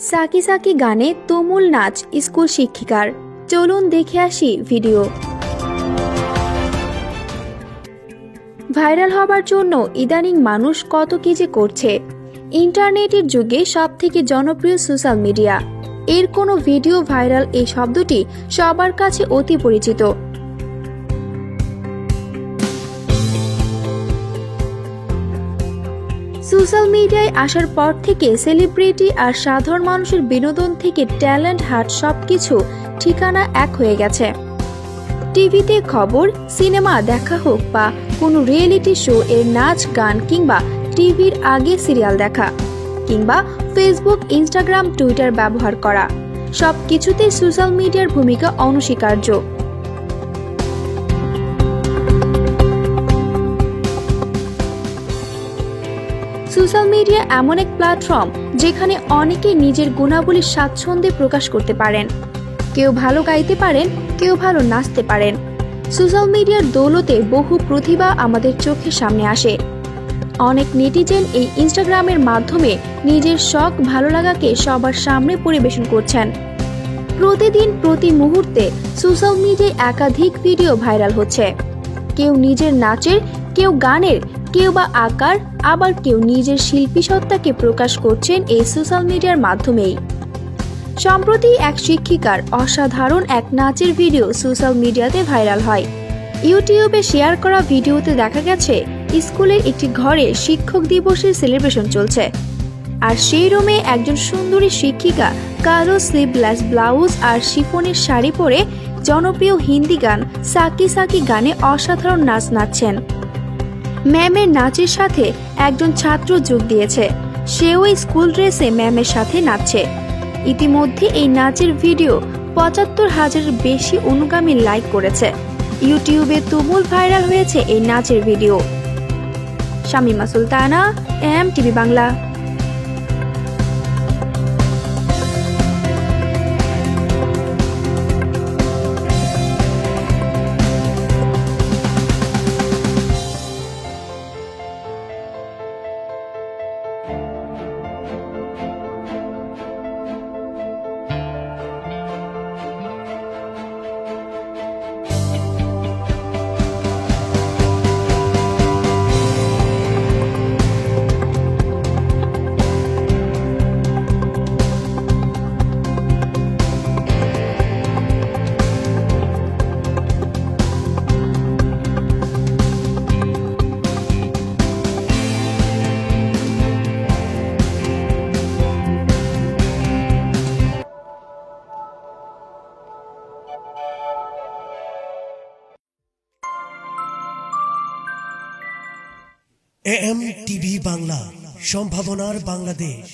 Psaki Psaki গানে তুমুল নাচ স্কুল শিক্ষিকার। চলুন দেখে আসি ভিডিও। ভাইরাল হবার জন্য ইদানিং মানুষ কত কি যে করছে। ইন্টারনেটের যুগে সবথেকে জনপ্রিয় সোশ্যাল মিডিয়া। এর কোনো ভিডিও ভাইরাল এই শব্দটি সবার কাছে অতি পরিচিত। সোশ্যাল মিডিয়ায় আসার পর থেকে সেলিব্রিটি আর সাধারণ মানুষের বিনোদন থেকে ট্যালেন্ট হাট সবকিছু ঠিকানা এক হয়ে গেছে। টিভিতে খবর, সিনেমা দেখা হোক বা কোনো রিয়েলিটি শো এর নাচ গান কিংবা টিভির আগে সিরিয়াল দেখা কিংবা ফেসবুক, ইনস্টাগ্রাম, টুইটার ব্যবহার করা, সবকিছুতেই সোশ্যাল মিডিয়ার ভূমিকা অনস্বীকার্য। সোশ্যাল মিডিয়া এমন এক প্ল্যাটফর্ম যেখানে অনেকেই নিজের গুণাবলী স্বাচ্ছন্দ্যে প্রকাশ করতে পারেন। কেউ ভালো গাইতে পারেন, কেউ ভালো নাচতে পারেন। সোশ্যাল মিডিয়ার দৌলতে বহু প্রতিভা আমাদের চোখের সামনে আসে। অনেক নেটিজেন এই ইনস্টাগ্রামের মাধ্যমে নিজের শখ, ভালো লাগাকে সবার সামনে পরিবেশন করছেন। প্রতিদিন প্রতি মুহূর্তে সোশ্যাল মিডিয়ায় একাধিক ভিডিও ভাইরাল হচ্ছে। কেউ নিজের নাচের, কেউ গানের, কেউ বা আঁকার, আবার কেউ নিজের শিল্পী সত্তাকে প্রকাশ করছেন এই সোশ্যাল মিডিয়ার মাধ্যমেই। সম্প্রতি এক শিক্ষিকার অসাধারণ এক নাচের ভিডিও সোশ্যাল মিডিয়াতে ভাইরাল হয়। ইউটিউবে শেয়ার করা ভিডিওতে দেখা গেছে স্কুলের একটি ঘরে শিক্ষক দিবসের সেলিব্রেশন চলছে, আর সেই রুমে একজন সুন্দরী শিক্ষিকা কালো স্লিভলেস ব্লাউজ আর শিফনের শাড়ি পরে জনপ্রিয় হিন্দি গান সাকি সাকি গানে অসাধারণ নাচ নাচছেন। ম্যামের নাচের সাথে একজন ছাত্র যোগ দিয়েছে, সেও স্কুল ড্রেসে ম্যামের সাথে নাচছে। ইতিমধ্যে এই নাচের ভিডিও ৭৫,০০০-এর বেশি অনুগামী লাইক করেছে। ইউটিউবে তুমুল ভাইরাল হয়েছে এই নাচের video. Shamima Sultana, MTV Bangla. MTV Bangla, সম্ভাবনার বাংলাদেশ।